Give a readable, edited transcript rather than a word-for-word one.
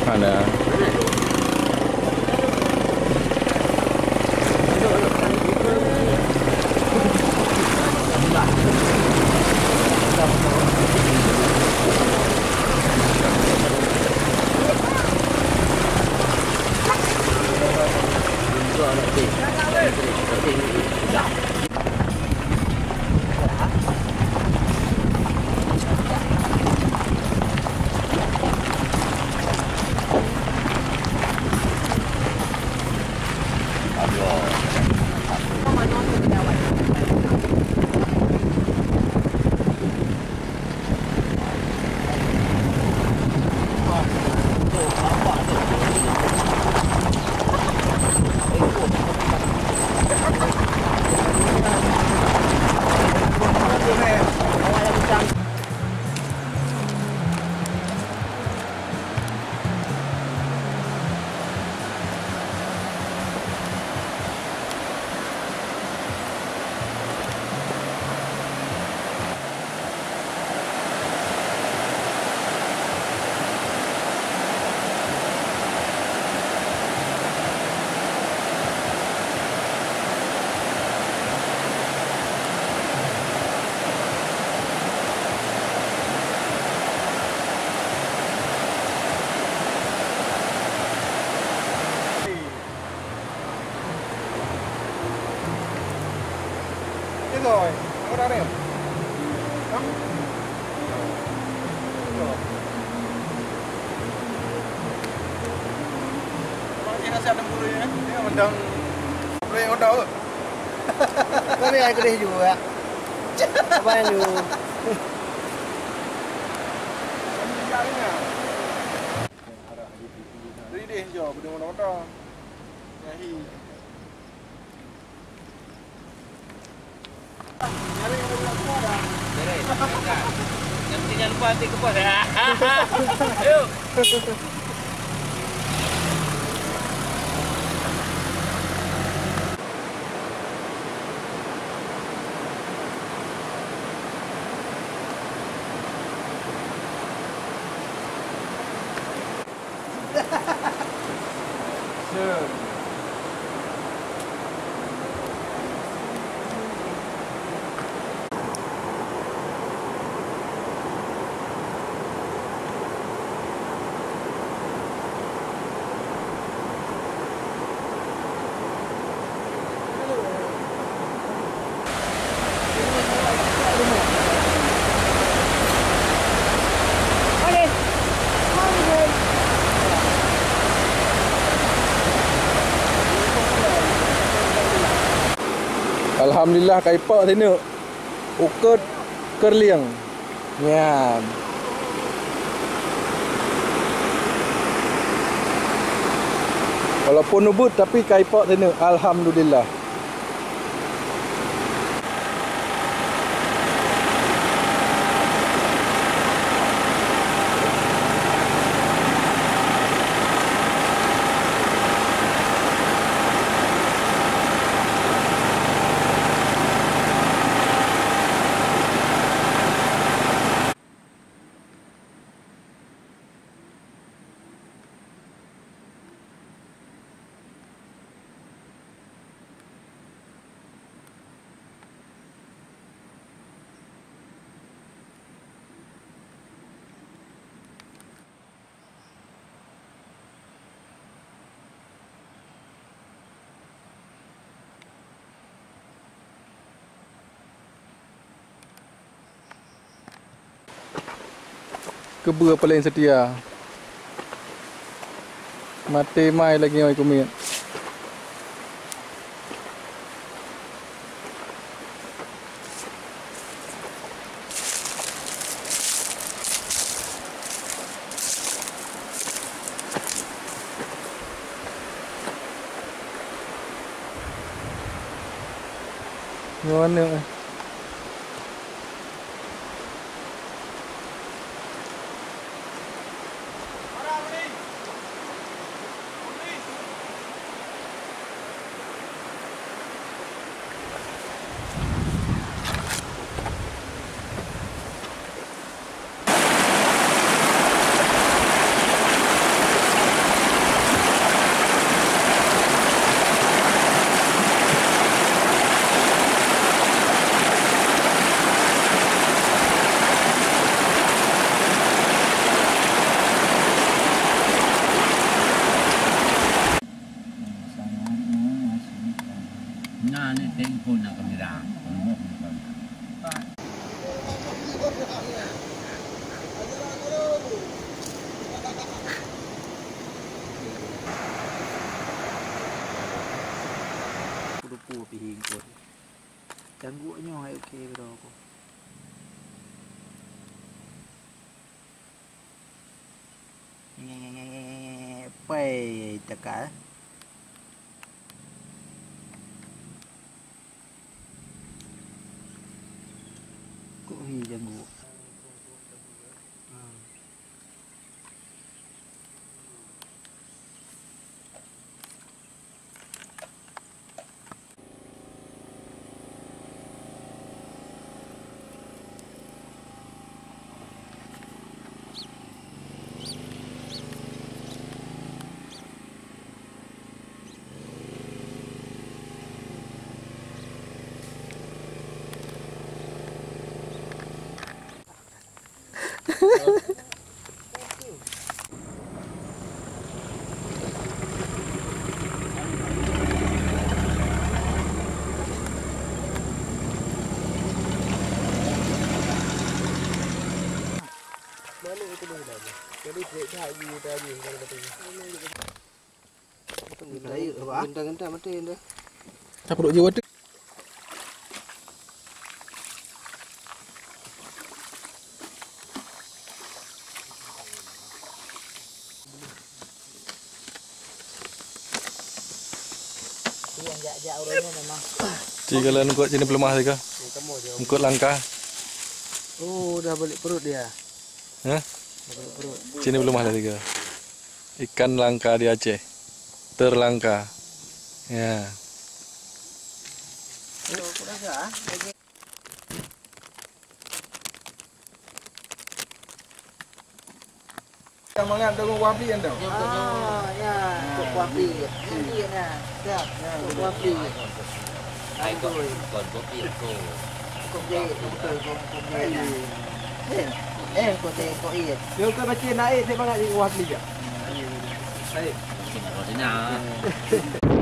Mana? Rồi, có ra đây. Đó. Ini nasi ada bulu ya. Ini mendang. Bulu yang udah. Tapi air gede juga. Apa yang lu? Dari deh jauh, berdua mana? Yahi. Jangan lupa nanti ke pos ya. Ayo. Alhamdulillah kaipak sini ukut kerliang. Ya. Walaupun ubut tapi kaipak sini alhamdulillah. Kebua paling setia. Mati mai lagi oi kumit. Ngon nữa. tempo na kamera. Ano mo? Pudu pihingkot. Gangguannya ay okay bro ako. Pai taka. Kok hi ganggu. Mana itu dah dah. Jadi break dah you tadi kalau betul. Gentang-gentang mati dah. Siapa duk jiwa tu? Yang jak-jak orangnya memang. Jika lalu kau sini pelemah juga. Mengkut langkah. Oh, dah balik perut dia. Hah? Balik perut. Sini pelemah dah juga. Ikan langka di Aceh. Terlangka. Ya. Ayo, aku dah sah. Yang melihat dengan wabi yang dah. Ah, ya, untuk wapi. Ini nah. Siap. Untuk wapi. Ay, còn có tiền cô. Kok dia, betul kok dia. Kok dia kok iya. Dia ke baca naik dia banyak wabi je. Thì nó có thế nào?